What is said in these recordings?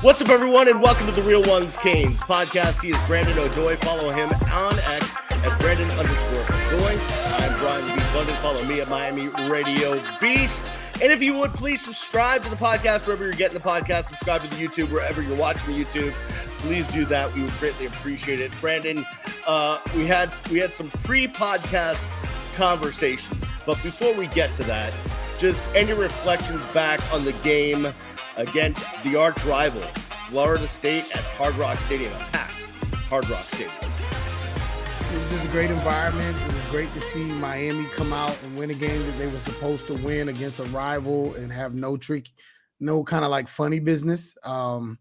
What's up, everyone, and welcome to the Real Ones Canes podcast. He is Brandon O'Doy. Follow him on X at Brandon_O'Doy. I'm Brian Beast London. Follow me at Miami Radio Beast. And if you would, please subscribe to the podcast wherever you're getting the podcast. Subscribe to the YouTube wherever you're watching the YouTube. Please do that. We would greatly appreciate it. Brandon, we had some pre-podcast conversations, but before we get to that, just any reflections back on the game against the arch rival, Florida State at Hard Rock Stadium, a packed Hard Rock Stadium. It was just a great environment. It was great to see Miami come out and win a game that they were supposed to win against a rival and have no kind of like funny business. All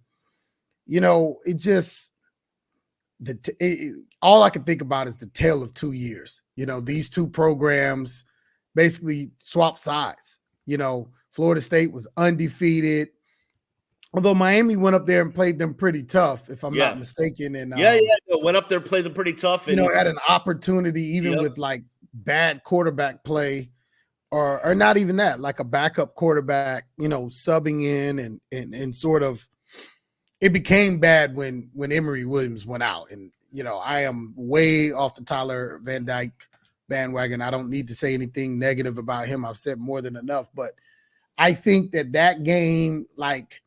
I can think about is the tale of 2 years. These two programs basically swapped sides. Florida State was undefeated, although Miami went up there and played them pretty tough, if I'm not mistaken. And went up there, played them pretty tough. And had an opportunity even with like bad quarterback play, or not even that, like a backup quarterback, subbing in and sort of it became bad when Emory Williams went out. And I am way off the Tyler Van Dyke bandwagon. I don't need to say anything negative about him. I've said more than enough, but I think that game, like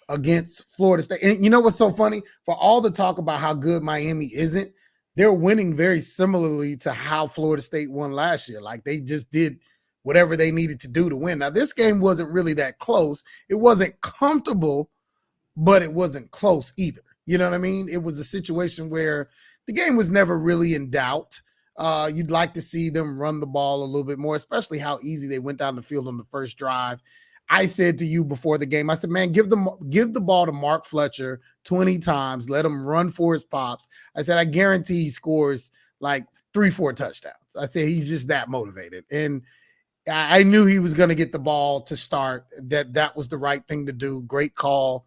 against Florida State, and you know what's so funny? For all the talk about how good Miami isn't, they're winning very similarly to how Florida State won last year. Like they just did whatever they needed to do to win. Now, this game wasn't really that close. It wasn't comfortable, but it wasn't close either. You know what I mean? It was a situation where the game was never really in doubt. You'd like to see them run the ball a little bit more, especially how easy they went down the field on the first drive. I said to you before the game, I said, man, give the ball to Mark Fletcher 20 times. Let him run for his pops. I said, I guarantee he scores like 3-4 touchdowns. I said, he's just that motivated. And I knew he was going to get the ball to start. That was the right thing to do. Great call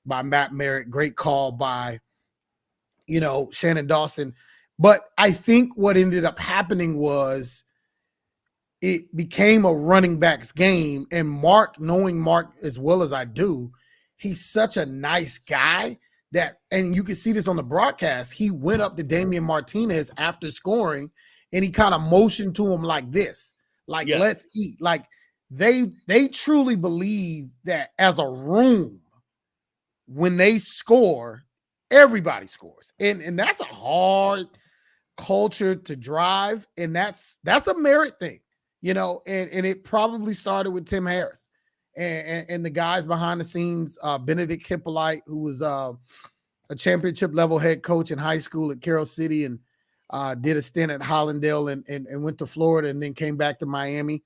by Matt Merritt. Great call by, Shannon Dawson. But I think what ended up happening was it became a running backs game. And Mark, knowing Mark as well as I do, he's such a nice guy and you can see this on the broadcast, he went up to Damian Martinez after scoring and he kind of motioned to him like this, let's eat. Like they truly believe that as a room, when they score, everybody scores. And that's a hard culture to drive, and that's a Merritt thing, and it probably started with Tim Harris and the guys behind the scenes, Benedict Hippolyte, who was a championship level head coach in high school at Carroll City and did a stint at Hollandale and went to Florida and then came back to Miami.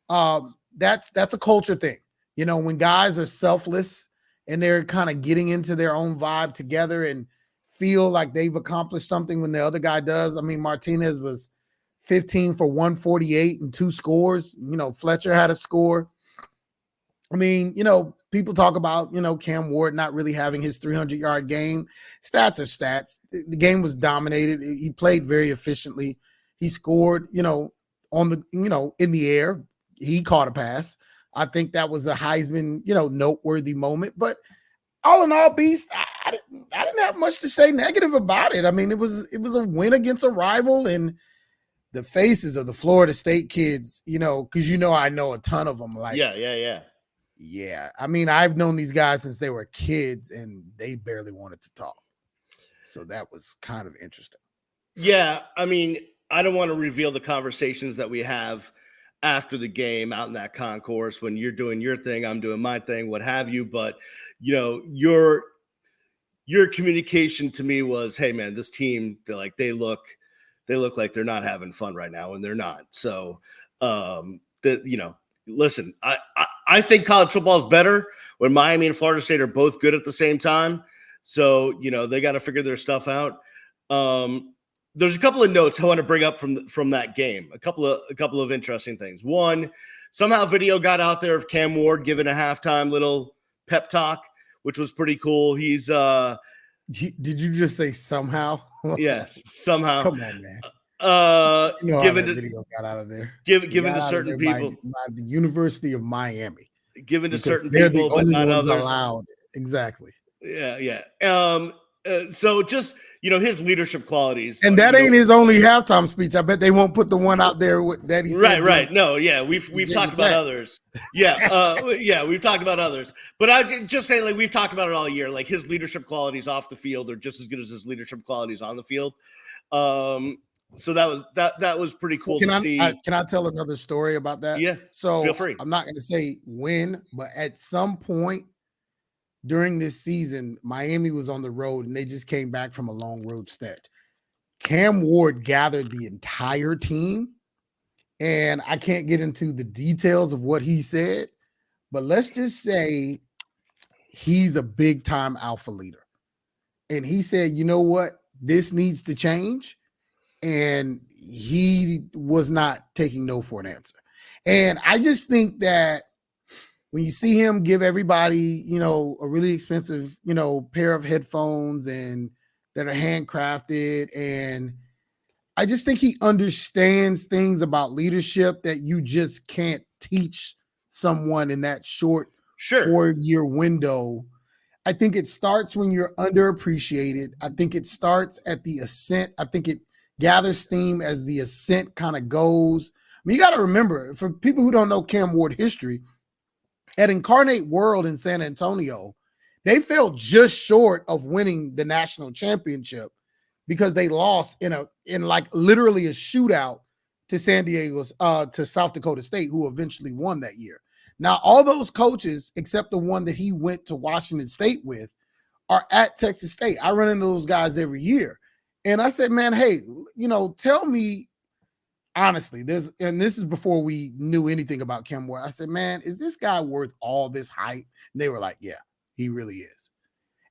That's a culture thing. When guys are selfless and they're kind of getting into their own vibe together and feel like they've accomplished something when the other guy does. I mean, Martinez was 15 for 148 and 2 scores. Fletcher had a score. I mean, people talk about, Cam Ward not really having his 300-yard game. Stats are stats. The game was dominated. He played very efficiently. He scored, on the, in the air. He caught a pass. I think that was a Heisman, noteworthy moment. But all in all, Beast, I didn't have much to say negative about it. I mean, it was a win against a rival, and the faces of the Florida State kids, because I know a ton of them. Like, yeah. I mean, I've known these guys since they were kids, and they barely wanted to talk. So that was kind of interesting. Yeah, I mean, I don't want to reveal the conversations that we have after the game out in that concourse when you're doing your thing, I'm doing my thing, what have you. But, your communication to me was, hey, man, this team, they look like they're not having fun right now, and they're not. So, listen, I think college football is better when Miami and Florida State are both good at the same time. So, they got to figure their stuff out. There's a couple of notes I want to bring up from that game. A couple of interesting things. One, somehow video got out there of Cam Ward giving a halftime little pep talk, which was pretty cool. He's did you just say somehow? Yes, somehow. Come on, man. Given that video got out of there. Given to certain people by the University of Miami. Given to certain they're people, the only but not ones others. Allowed. Exactly. Yeah. So just, his leadership qualities. And that ain't his only halftime speech. I bet they won't put the one out there that he said. Right. No, yeah, we've talked about others. Yeah, we've talked about others. But I just saying, like, we've talked about it all year. Like, his leadership qualities off the field are just as good as his leadership qualities on the field. So that was pretty cool to see. Can I tell another story about that? Yeah. So feel free. I'm not going to say when, but at some point during this season, Miami was on the road and they just came back from a long road stretch. Cam Ward gathered the entire team, and I can't get into the details of what he said, but let's just say he's a big time alpha leader. And he said, you know what? This needs to change. And he was not taking no for an answer. And I just think that when you see him give everybody, a really expensive, pair of headphones and that are handcrafted, and I just think he understands things about leadership that you just can't teach someone in that short 4-year window. I think it starts when you're underappreciated. I think it starts at the ascent. I think it gathers steam as the ascent kind of goes. I mean, you got to remember, for people who don't know Cam Ward history, at Incarnate World in San Antonio, they fell just short of winning the national championship because they lost in like literally a shootout to to South Dakota State, who eventually won that year. Now, all those coaches, except the one that he went to Washington State with, are at Texas State. I run into those guys every year. And I said, man, hey, tell me honestly, and this is before we knew anything about Cam Ward. I said, man, is this guy worth all this hype? And they were like, yeah, he really is.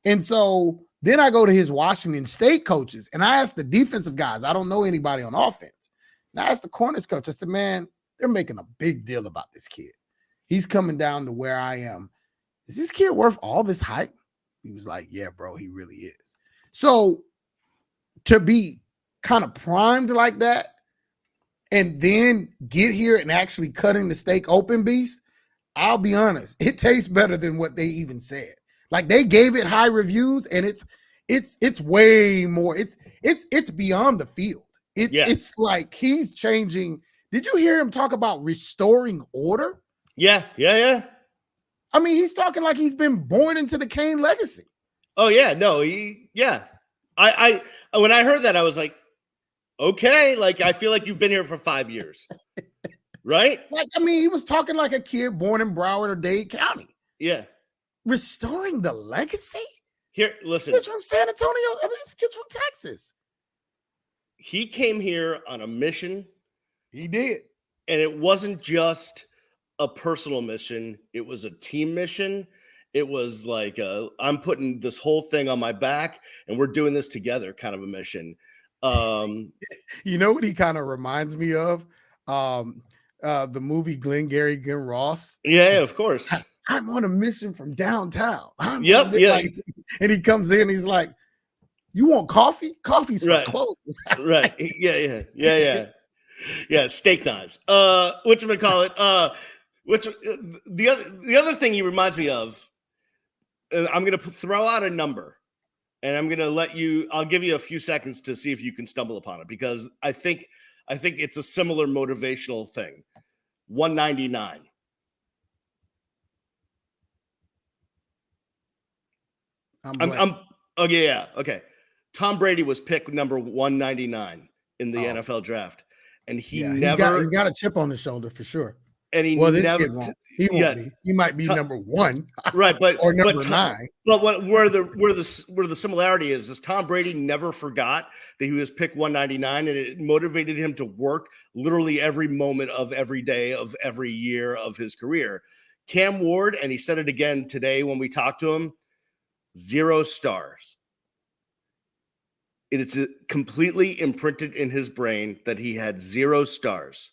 And so then I go to his Washington State coaches and I asked the defensive guys. I don't know anybody on offense. And I asked the corners coach, I said, man, they're making a big deal about this kid. He's coming down to where I am. Is this kid worth all this hype? He was like, yeah, bro, he really is. So to be kind of primed like that and then get here and actually cutting the steak open, Beast, I'll be honest, it tastes better than what they even said. Like, they gave it high reviews, and it's way more. It's beyond the field. It's like he's changing. Did you hear him talk about restoring order? Yeah. I mean, he's talking like he's been born into the Kane legacy. Oh yeah, no, I when I heard that, I was like, okay, like, I feel like you've been here for 5 years, right? Like, I mean, he was talking like a kid born in Broward or Dade County. Yeah. Restoring the legacy? Here, listen. This kid's from San Antonio. I mean, this kid's from Texas. He came here on a mission. He did. And it wasn't just a personal mission. It was a team mission. It was like, I'm putting this whole thing on my back and we're doing this together kind of a mission. You know what he kind of reminds me of? The movie Glengarry Glen Ross. Yeah, of course. I'm on a mission from downtown. Yep. And he comes in, he's like, you want coffee? Coffee's for clothes. Right. Yeah. Steak knives. Whatchamacallit? The other thing he reminds me of, I'm going to throw out a number and I'm going to I'll give you a few seconds to see if you can stumble upon it, because I think it's a similar motivational thing. 199. Okay. Tom Brady was picked number 199 in the NFL draft, and he's got a chip on his shoulder for sure. And he won't be. He might be number 1, right? But or number 9. But where the similarity is Tom Brady never forgot that he was picked 199, and it motivated him to work literally every moment of every day of every year of his career. Cam Ward, and he said it again today when we talked to him, 0 stars. It's completely imprinted in his brain that he had 0 stars.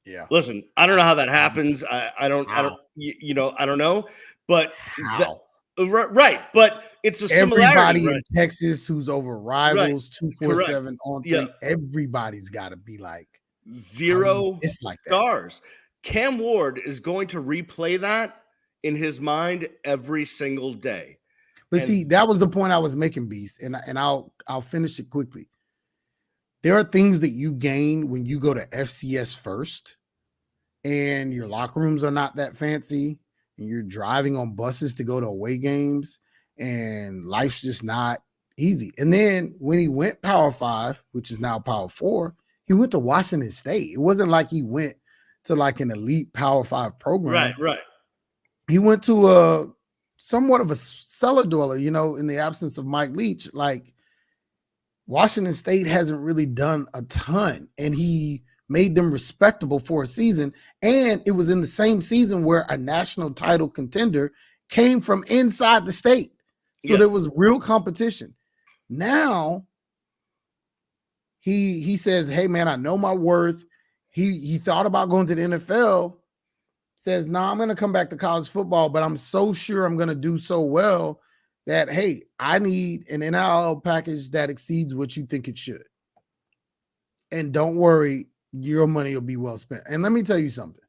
Yeah. Listen, I don't know how that happens. I don't know. But right. But it's a similarity. Everybody in Texas who's over rivals 247 on 3. Everybody's got to be like 0 stars. Cam Ward is going to replay that in his mind every single day. But see, that was the point I was making, Beast, and I'll finish it quickly. There are things that you gain when you go to FCS first, and your locker rooms are not that fancy, and you're driving on buses to go to away games, and life's just not easy. And then when he went Power 5, which is now Power 4, he went to Washington State. It wasn't like he went to like an elite Power 5 program. Right. He went to a somewhat of a cellar dweller, in the absence of Mike Leach. Like, Washington State hasn't really done a ton, and he made them respectable for a season. And it was in the same season where a national title contender came from inside the state. So there was real competition. Now he says, hey man, I know my worth. He thought about going to the NFL, says, no, I'm going to come back to college football, but I'm so sure I'm going to do so well that, hey, I need an NIL package that exceeds what you think it should. And don't worry, your money will be well spent. And let me tell you something.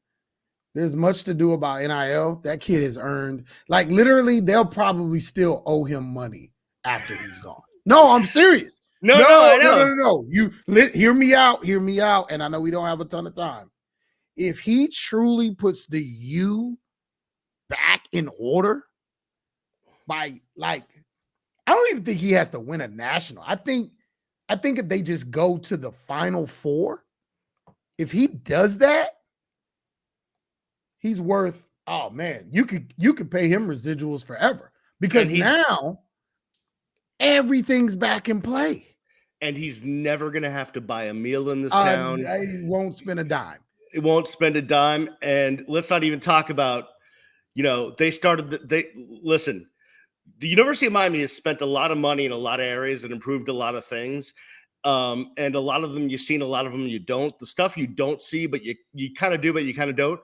There's much to do about NIL. That kid has earned, like, literally, they'll probably still owe him money after he's gone. No, I'm serious. No, I know. No. Hear me out. And I know we don't have a ton of time. If he truly puts the U back in order by, like, I don't even think he has to win a national. I think if they just go to the Final Four, if he does that, he's worth, oh man, you could pay him residuals forever, because now everything's back in play. And he's never going to have to buy a meal in this town. He won't spend a dime. It won't spend a dime. And let's not even talk about, listen, the University of Miami has spent a lot of money in a lot of areas and improved a lot of things. And a lot of them you've seen, a lot of them you don't. The stuff you don't see, but you kind of do, but you kind of don't.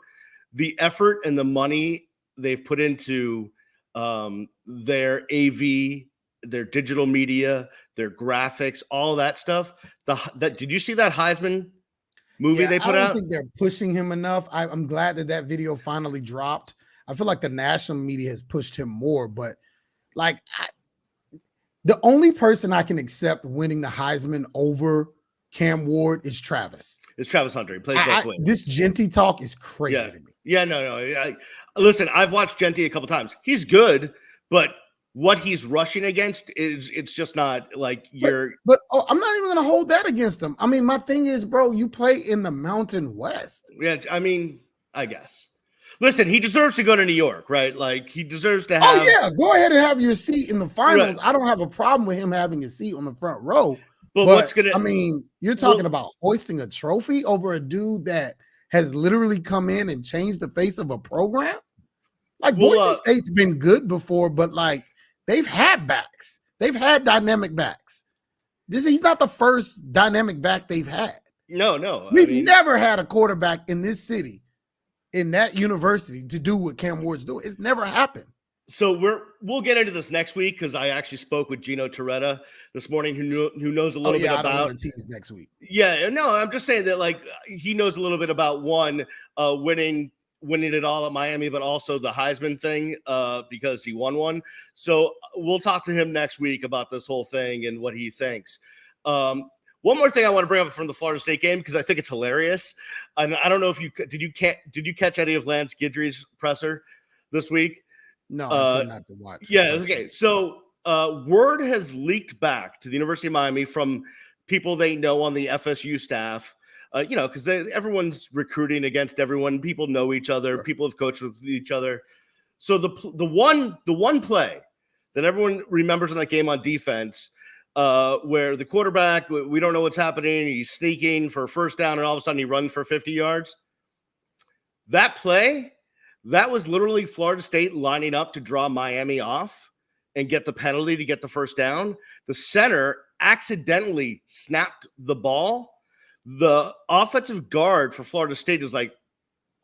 The effort and the money they've put into their AV, their digital media, their graphics, all that stuff. Did you see that Heisman movie they put out? I don't think they're pushing him enough. I'm glad that video finally dropped. I feel like the national media has pushed him more, but the only person I can accept winning the Heisman over Cam Ward is Travis. It's Travis Hunter. He plays both ways. This Genty talk is crazy to me. Yeah, no. Listen, I've watched Genty a couple times. He's good, but what he's rushing against it's just not like you're. But I'm not even going to hold that against him. I mean, my thing is, bro, you play in the Mountain West. Yeah, I mean, I guess. Listen, he deserves to go to New York, right? Like, he deserves to have. Oh yeah, go ahead and have your seat in the finals. Right. I don't have a problem with him having a seat on the front row. But what's gonna? I mean, you're talking about hoisting a trophy over a dude that has literally come in and changed the face of a program. Like, Boise State's been good before, but like, they've had backs. They've had dynamic backs. He's not the first dynamic back they've had. No. We've never had a quarterback in this city, in that university, to do what Cam Ward's doing. It's never happened. So we'll get into this next week, because I actually spoke with Gino Torretta this morning, who knows a little bit about. I don't want to tease next week. Yeah, no, I'm just saying that, like, he knows a little bit about winning it all at Miami, but also the Heisman thing, because he won one. So we'll talk to him next week about this whole thing and what he thinks. One more thing I want to bring up from the Florida State game, because I think it's hilarious. And I don't know if did you catch any of Lance Guidry's presser this week? No, I did not to watch. Yeah, okay. So word has leaked back to the University of Miami from people they know on the FSU staff. Because everyone's recruiting against everyone. People know each other. Right. People have coached with each other. So the one play that everyone remembers in that game on defense, where the quarterback, we don't know what's happening. He's sneaking for a first down, and all of a sudden he runs for 50 yards. That play, that was literally Florida State lining up to draw Miami off and get the penalty to get the first down. The center accidentally snapped the ball. The offensive guard for Florida State is like,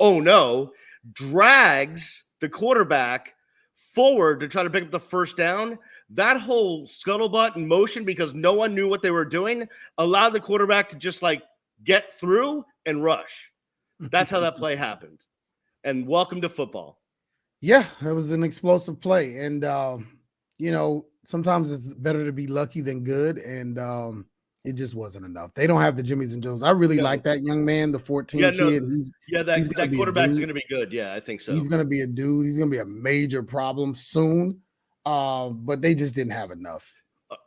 oh no, drags the quarterback forward to try to pick up the first down. That whole scuttlebutt in motion, because no one knew what they were doing, allowed the quarterback to just like get through and rush. That's how that play happened. And welcome to football. Yeah, that was an explosive play. And sometimes it's better to be lucky than good, and it just wasn't enough. They don't have the Jimmies and Jones. I really like that young man, the 14 kid. He's gonna that be a quarterback's going dude. to be good. Yeah, I think so. He's gonna be a dude. He's gonna be a major problem soon. But they just didn't have enough.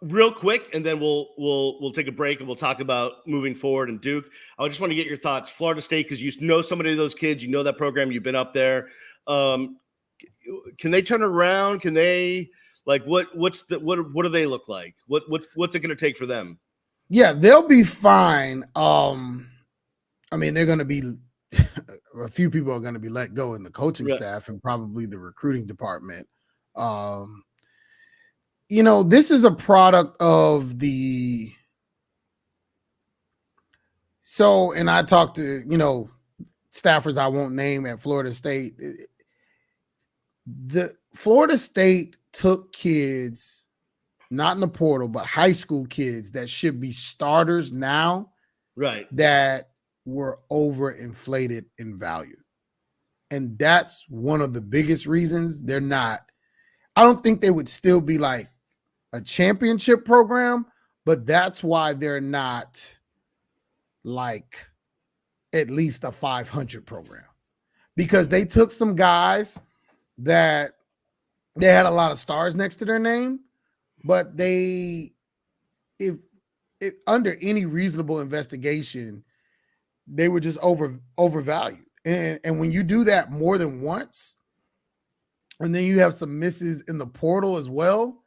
Real quick, and then we'll take a break and we'll talk about moving forward and Duke. I just want to get your thoughts. Florida State, because you know so many of those kids, you know that program, you've been up there. Can they turn around? Can they what do they look like? What's it going to take for them? Yeah, they'll be fine. I mean, they're going to be a few people are going to be let go in the coaching staff and probably the recruiting department. This is a product of and I talked to, staffers I won't name at Florida State. The Florida State took kids, not in the portal, but high school kids that should be starters now, right? That were overinflated in value. And that's one of the biggest reasons they're not. I don't think they would still be like a championship program, but that's why they're not like at least a 500 program, because they took some guys that they had a lot of stars next to their name, but if under any reasonable investigation, they were just overvalued. And when you do that more than once, and then you have some misses in the portal as well,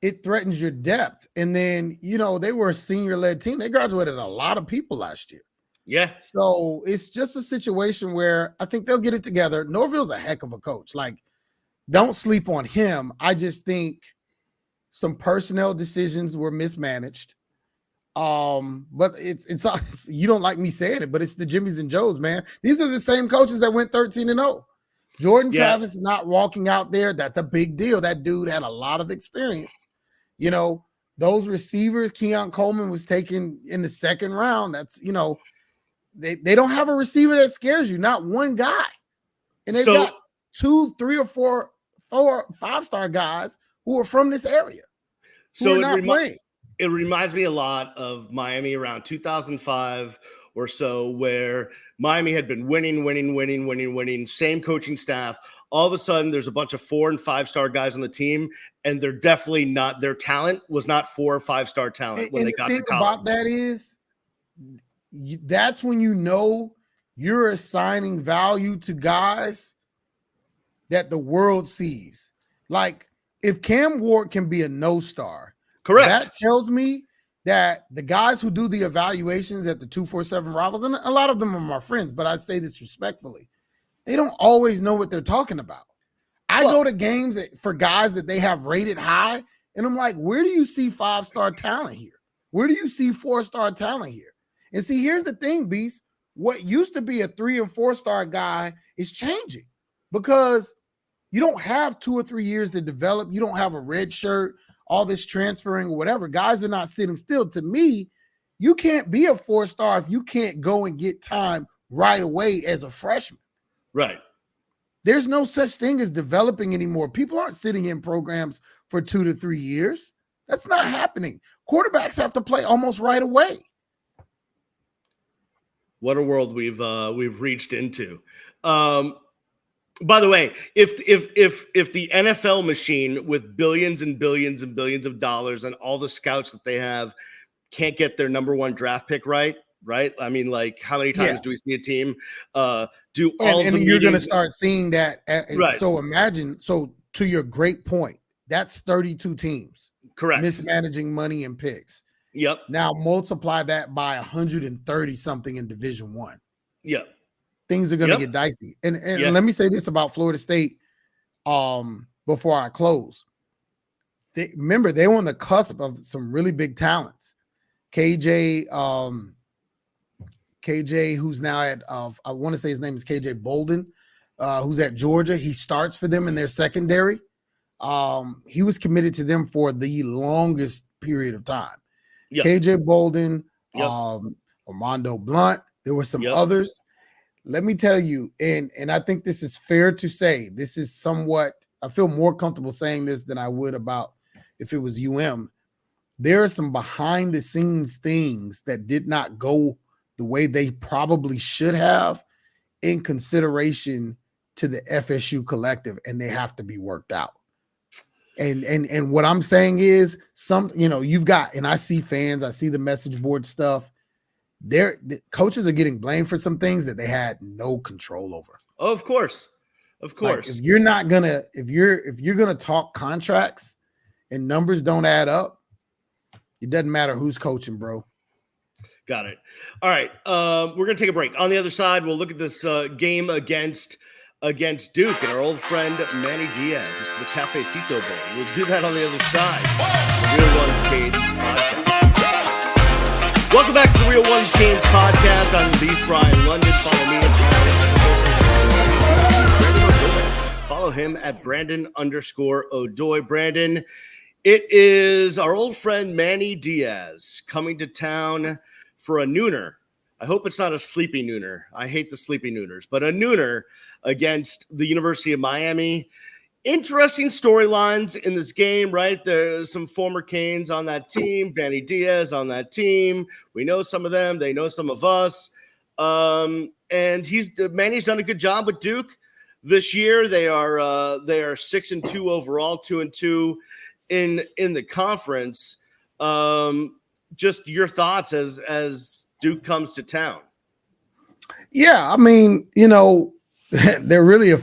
it threatens your depth. And then, they were a senior-led team. They graduated a lot of people last year. Yeah. So it's just a situation where I think they'll get it together. Norville's a heck of a coach. Like, don't sleep on him. I just think some personnel decisions were mismanaged. But it's you don't like me saying it, but it's the Jimmies and Joes, man. These are the same coaches that went 13-0. Jordan Travis is not walking out there. That's a big deal. That dude had a lot of experience. Those receivers, Keon Coleman was taken in the second round. That's, they don't have a receiver that scares you, not one guy. And they've got 2, 3, or 4, 5-star guys who are from this area who are not playing. It reminds me a lot of Miami around 2005 or so, where Miami had been winning, same coaching staff. All of a sudden, there's a bunch of 4- and 5-star guys on the team, and they're definitely not, their talent was not 4- or 5-star talent when they got to college. The thing about that is, that's when you're assigning value to guys that the world sees. Like, if Cam Ward can be a no-star, correct, that tells me that the guys who do the evaluations at the 247 Rivals, and a lot of them are my friends, but I say this respectfully, they don't always know what they're talking about. I go to games for guys that they have rated high, and I'm like, where do you see 5-star talent here? Where do you see 4-star talent here? And see, here's the thing, Beast. What used to be a 3- and 4-star guy is changing, because you don't have 2 or 3 years to develop. You don't have a red shirt, all this transferring or whatever. Guys are not sitting still. To me, you can't be a 4-star if you can't go and get time right away as a freshman. Right. There's no such thing as developing anymore. People aren't sitting in programs for 2 to 3 years. That's not happening. Quarterbacks have to play almost right away. What a world we've reached into. By the way, if the NFL machine with billions and billions and billions of dollars and all the scouts that they have can't get their number 1 draft pick right? I mean, like, how many times do we see a team do all of the you're going to start seeing that. Right. So imagine, to your great point, that's 32 teams. Correct. Mismanaging money and picks. Yep. Now multiply that by 130 something in Division I. Yep. Things are going to get dicey. And let me say this about Florida State before I close. Remember, they were on the cusp of some really big talents. KJ, who's now at, I want to say his name is KJ Bolden, who's at Georgia. He starts for them in their secondary. He was committed to them for the longest period of time. Yep. KJ Bolden, Armando Blunt. There were some others. Let me tell you, and I think this is fair to say, this is somewhat I feel more comfortable saying this than I would about if it was there are some behind the scenes things that did not go the way they probably should have in consideration to the FSU collective, and they have to be worked out. And what I'm saying is you've got, and I see fans, I see the message board stuff. The coaches are getting blamed for some things that they had no control over. Oh, of course. Like if you're gonna talk contracts and numbers don't add up, it doesn't matter who's coaching, bro. Got it. All right. We're going to take a break. On the other side, we'll look at this game against Duke and our old friend Manny Diaz. It's the Cafecito Bowl. We'll do that on the other side. The Real Ones Games podcast. Welcome back to the Real Ones Games podcast. I'm Beast Brian London. Follow me at follow him at Brandon_O'Doy. Brandon, it is our old friend Manny Diaz coming to town for a nooner. I hope it's not a sleepy nooner. I hate the sleepy nooners, but a nooner against the University of Miami. Interesting storylines in this game, right? There's some former Canes on that team, Manny Diaz on that team. We know some of them. They know some of us. And Manny's done a good job with Duke this year. They are 6-2 overall, 2-2 in the conference. Just your thoughts as Duke comes to town. Yeah, I mean, they're really a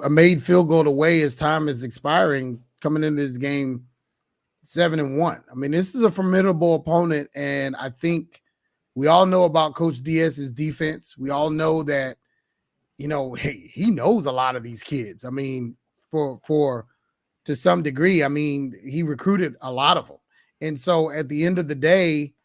made field goal away as time is expiring coming into this game 7-1. I mean, this is a formidable opponent, and I think we all know about Coach Diaz's defense. We all know that, he knows a lot of these kids. I mean, to some degree, I mean, he recruited a lot of them. And so at the end of the day,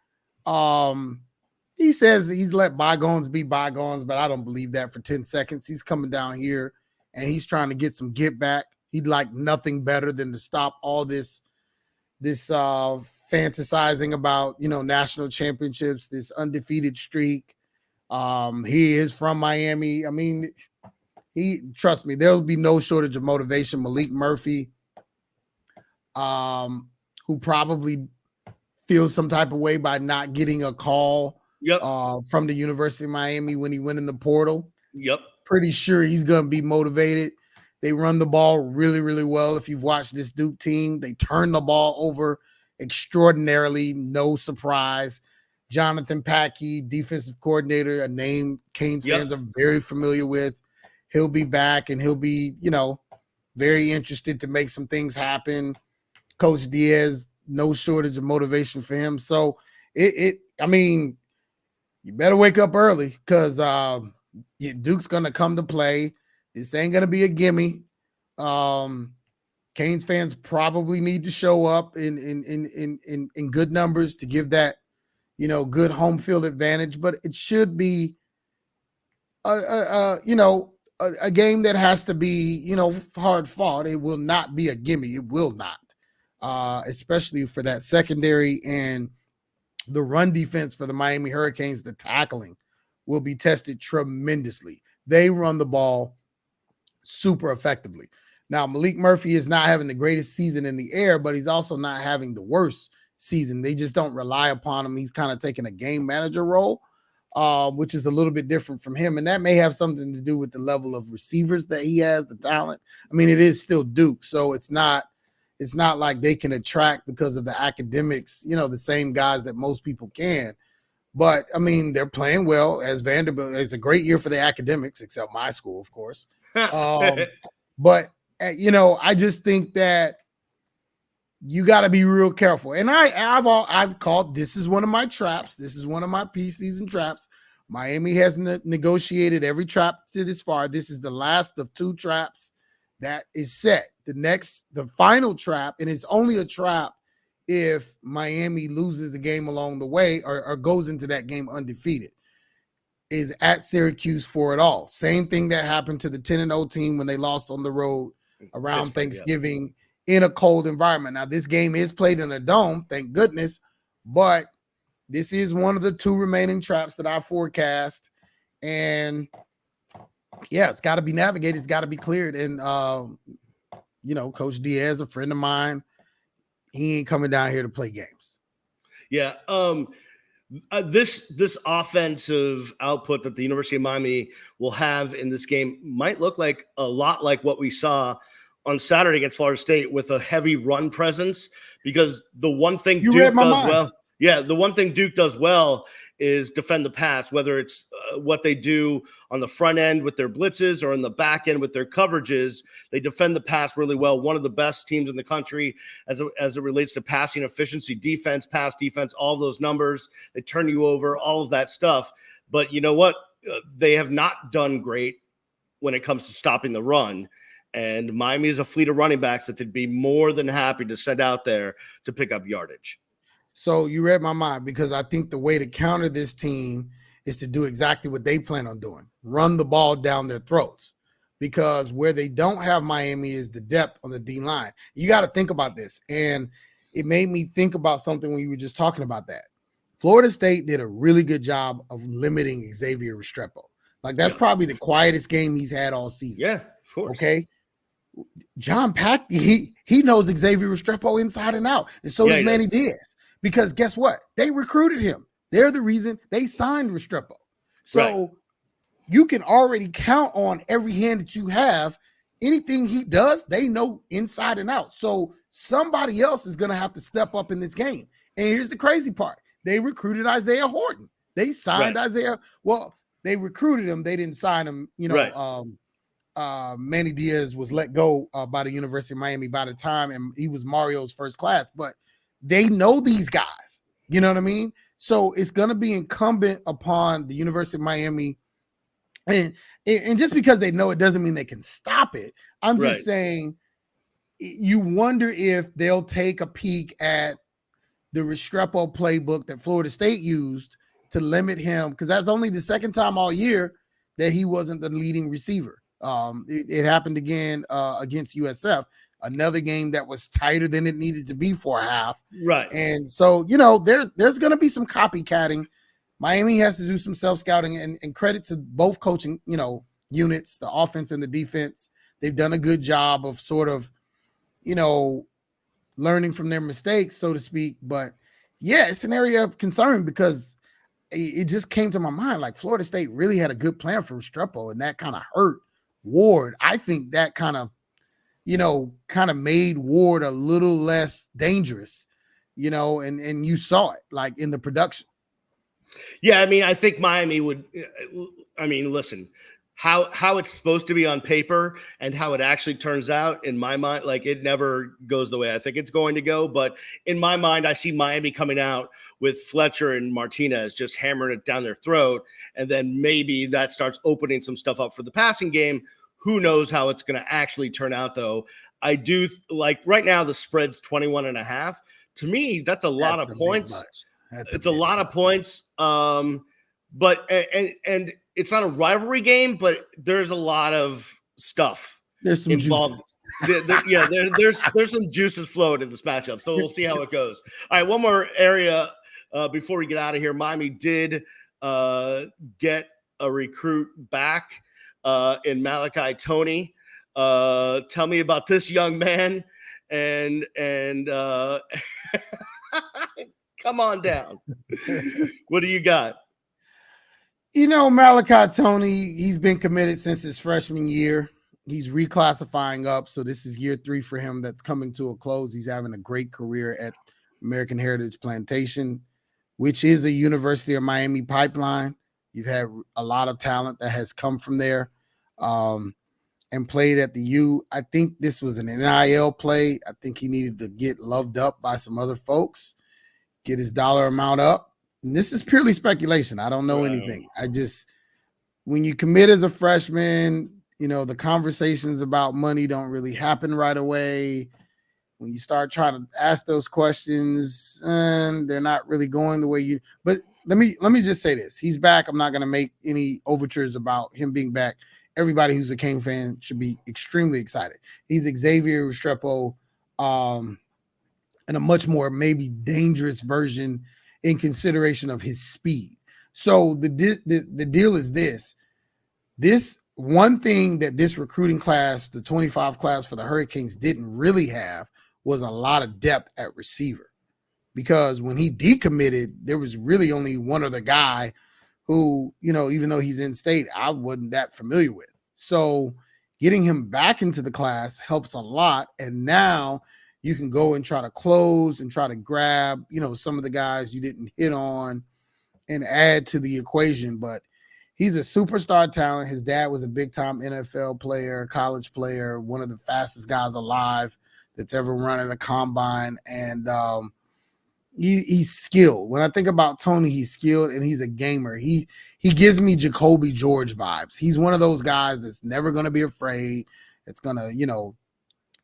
he says he's let bygones be bygones, but I don't believe that for 10 seconds. He's coming down here and he's trying to get some get back. He'd like nothing better than to stop all this fantasizing about, national championships, this undefeated streak. He is from Miami. I mean, trust me, there'll be no shortage of motivation. Malik Murphy, who probably feels some type of way by not getting a call from the University of Miami when he went in the portal. Yep. Pretty sure he's going to be motivated. They run the ball really, really well. If you've watched this Duke team, they turn the ball over extraordinarily. No surprise. Jonathan Packey, defensive coordinator, a name Canes fans are very familiar with. He'll be back and he'll be, very interested to make some things happen. Coach Diaz, no shortage of motivation for him. So I mean, you better wake up early because Duke's going to come to play. This ain't going to be a gimme. Canes fans probably need to show up in good numbers to give that, good home field advantage. But it should be, a game that has to be, hard fought. It will not be a gimme. It will not. Especially for that secondary and the run defense for the Miami Hurricanes. The tackling will be tested tremendously. They run the ball super effectively. Now, Malik Murphy is not having the greatest season in the air, but he's also not having the worst season. They just don't rely upon him. He's kind of taking a game manager role, which is a little bit different from him. And that may have something to do with the level of receivers that he has, the talent. I mean, it is still Duke, so it's not like they can attract because of the academics, the same guys that most people can. But, I mean, they're playing well as Vanderbilt. It's a great year for the academics, except my school, of course. But, I just think that you got to be real careful. And I've called, this is one of my traps. This is one of my preseason traps. Miami has negotiated every trap to this far. This is the last of 2 traps that is set. The final trap, and it's only a trap if Miami loses a game along the way or goes into that game undefeated, is at Syracuse for it all. Same thing that happened to the 10-0 team when they lost on the road around Thanksgiving in a cold environment. Now, this game is played in a dome, thank goodness, but this is one of the 2 remaining traps that I forecast. And, yeah, it's got to be navigated. It's got to be cleared. And Coach Diaz, a friend of mine, he ain't coming down here to play games. Yeah. This offensive output that the University of Miami will have in this game might look like a lot like what we saw on Saturday against Florida State, with a heavy run presence, because the one thing Duke does well. Yeah, the one thing Duke does well is defend the pass, whether it's what they do on the front end with their blitzes or in the back end with their coverages. They defend the pass really well. One of the best teams in the country as it relates to passing efficiency, defense, pass defense, all those numbers. They turn you over, all of that stuff. But you know what? They have not done great when it comes to stopping the run. And Miami is a fleet of running backs that they'd be more than happy to send out there to pick up yardage. So you read my mind, because I think the way to counter this team is to do exactly what they plan on doing: run the ball down their throats. Because where they don't have Miami is the depth on the D line. You got to think about this. And it made me think about something when you were just talking about that. Florida State did a really good job of limiting Xavier Restrepo. Like, that's probably the quietest game he's had all season. Yeah, of course. Okay. John Pack, he knows Xavier Restrepo inside and out. And so does Manny Diaz. Because guess what? They recruited him. They're the reason they signed Restrepo. So you can already count on every hand that you have. Anything he does, they know inside and out. So somebody else is going to have to step up in this game. And here's the crazy part. They recruited Isaiah Horton. They signed Isaiah. Well, they recruited him. They didn't sign him. Manny Diaz was let go by the University of Miami by the time, and he was Mario's first class. But they know these guys. You know what I mean? So it's going to be incumbent upon the University of Miami. And just because they know it doesn't mean they can stop it. I'm just saying, you wonder if they'll take a peek at the Restrepo playbook that Florida State used to limit him, because that's only the second time all year that he wasn't the leading receiver. It happened again against USF, another game that was tighter than it needed to be for a half. Right. And so, there's going to be some copycatting. Miami has to do some self-scouting, and credit to both coaching, units, the offense and the defense. They've done a good job of sort of, learning from their mistakes, so to speak. But yeah, it's an area of concern, because it just came to my mind, like, Florida State really had a good plan for Restrepo, and that kind of hurt Ward. I think that kind of made Ward a little less dangerous, and you saw it like in the production. Yeah, I mean, I think Miami would. Listen, how it's supposed to be on paper and how it actually turns out, in my mind, like, it never goes the way I think it's going to go. But in my mind, I see Miami coming out with Fletcher and Martinez just hammering it down their throat, and then maybe that starts opening some stuff up for the passing game. Who knows how it's going to actually turn out, though. I do like right now the spread's 21.5. To me, that's a lot of points. It's a lot of points. But it's not a rivalry game, but there's a lot of stuff there's some involved. There's some juices flowing in this matchup. So we'll see how it goes. All right, one more area before we get out of here. Miami did get a recruit back in Malachi Toney. Tell me about this young man, and come on down. What do you got? Malachi Toney, he's been committed since his freshman year. He's reclassifying up, so this is year 3 for him that's coming to a close. He's having a great career at American Heritage Plantation, which is a University of Miami pipeline. You've had a lot of talent that has come from there and played at the U. I think this was an NIL play. I think he needed to get loved up by some other folks, get his dollar amount up. And this is purely speculation. I don't know anything. When you commit as a freshman, the conversations about money don't really happen right away. When you start trying to ask those questions, and they're not really going the way you. But let me just say this: he's back. I'm not going to make any overtures about him being back. Everybody who's a Cane fan should be extremely excited. He's Xavier Restrepo, and a much more maybe dangerous version in consideration of his speed. So the deal is this one thing that this recruiting class, the 25 class for the Hurricanes, didn't really have was a lot of depth at receiver. Because when he decommitted, there was really only one other guy who, even though he's in state, I wasn't that familiar with. So getting him back into the class helps a lot. And now you can go and try to close and try to grab, some of the guys you didn't hit on and add to the equation. But he's a superstar talent. His dad was a big-time NFL player, college player, one of the fastest guys alive that's ever run at a combine. And he's skilled. When I think about Tony, he's skilled and he's a gamer. He gives me Jacoby George vibes. He's one of those guys that's never going to be afraid. It's going to,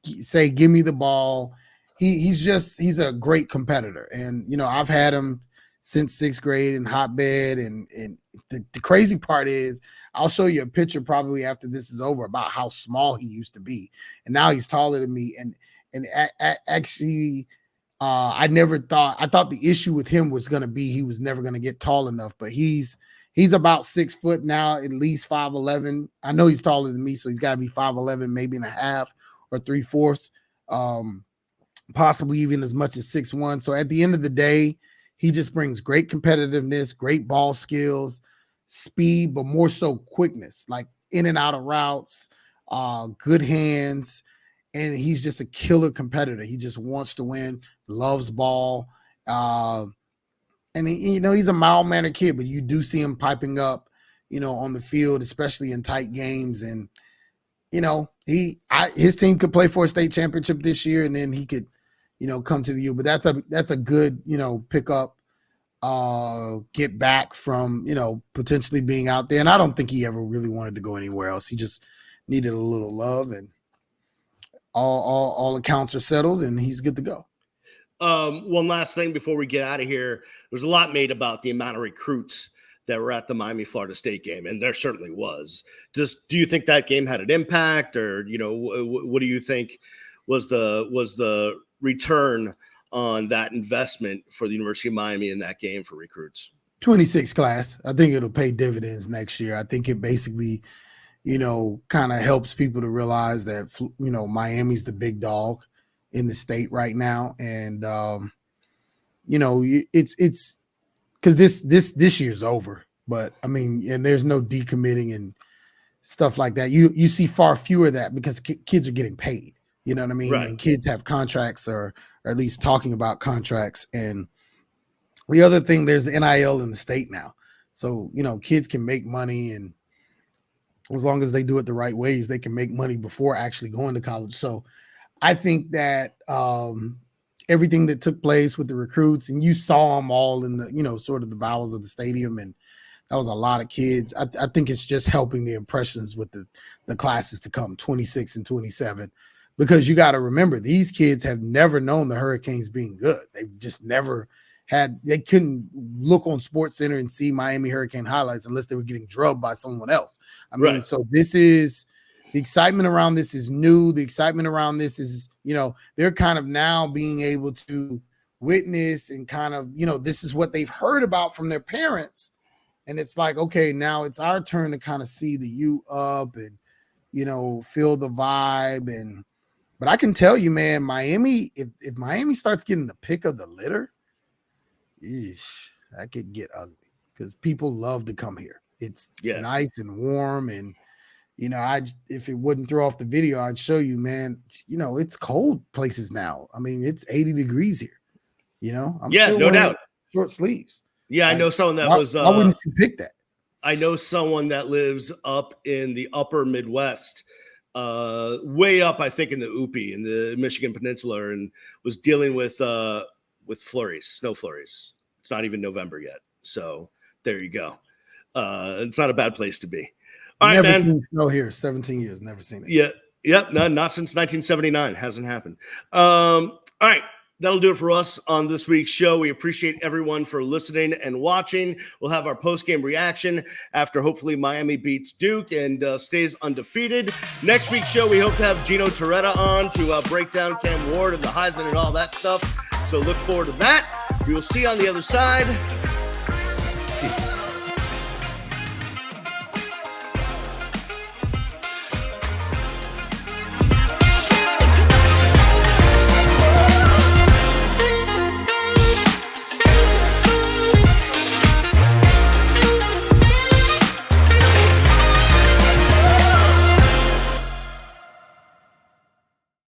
say, give me the ball. He's a great competitor. And, I've had him since 6th grade in hotbed. And the crazy part is I'll show you a picture probably after this is over about how small he used to be. And now he's taller than me. And actually, I thought the issue with him was going to be he was never going to get tall enough, but he's about 6 foot now, at least 5'11". I know he's taller than me, so he's got to be 5'11", maybe and a half or 3/4, possibly even as much as 6'1". So at the end of the day, he just brings great competitiveness, great ball skills, speed, but more so quickness, like in and out of routes, good hands. And he's just a killer competitor. He just wants to win, loves ball. And he's a mild-mannered kid, but you do see him piping up, on the field, especially in tight games. And, his team could play for a state championship this year, and then he could, come to the U. But that's a good, pickup, get back from, potentially being out there. And I don't think he ever really wanted to go anywhere else. He just needed a little love, and all accounts are settled and he's good to go. One last thing before we get out of here. There's a lot made about the amount of recruits that were at the Miami-Florida State game, and there certainly was. Do you think that game had an impact, or what do you think was the return on that investment for the University of Miami in that game for recruits? 26 class. I think it'll pay dividends next year. I think it basically kind of helps people to realize that, Miami's the big dog in the state right now. And, it's because this year's over, but I mean, and there's no decommitting and stuff like that. You see far fewer of that because kids are getting paid, you know what I mean? Right. And kids have contracts or at least talking about contracts. And the other thing, there's NIL in the state now. So, kids can make money, and as long as they do it the right ways, they can make money before actually going to college. So I think that everything that took place with the recruits, and you saw them all in the, sort of the bowels of the stadium, and that was a lot of kids. I think it's just helping the impressions with the classes to come, 26 and 27, because you got to remember, these kids have never known the Hurricanes being good. They've just never they couldn't look on SportsCenter and see Miami Hurricane highlights unless they were getting drubbed by someone else. I mean, So this is the excitement around this is new. The excitement around this is, they're kind of now being able to witness and kind of, this is what they've heard about from their parents. And it's like, okay, now it's our turn to kind of see the U up and, feel the vibe. But I can tell you, man, Miami, if Miami starts getting the pick of the litter, that could get ugly because people love to come here. It's nice and warm, and if it wouldn't throw off the video, I'd show you, man. It's cold places now. I mean, it's 80 degrees here. I'm still no doubt, short sleeps. Yeah, I know someone that was. Why wouldn't you pick that? I know someone that lives up in the upper Midwest, way up, I think, in the UP, in the Michigan Peninsula, and was dealing with flurries, snow flurries. It's not even November yet. So there you go. It's not a bad place to be. All right, man. Seen snow here, 17 years, never seen it. Yeah. Yep. No, not since 1979. Hasn't happened. All right. That'll do it for us on this week's show. We appreciate everyone for listening and watching. We'll have our post-game reaction after hopefully Miami beats Duke and stays undefeated. Next week's show, we hope to have Gino Torretta on to break down Cam Ward and the Heisman and all that stuff. So look forward to that. We will see you on the other side. Peace.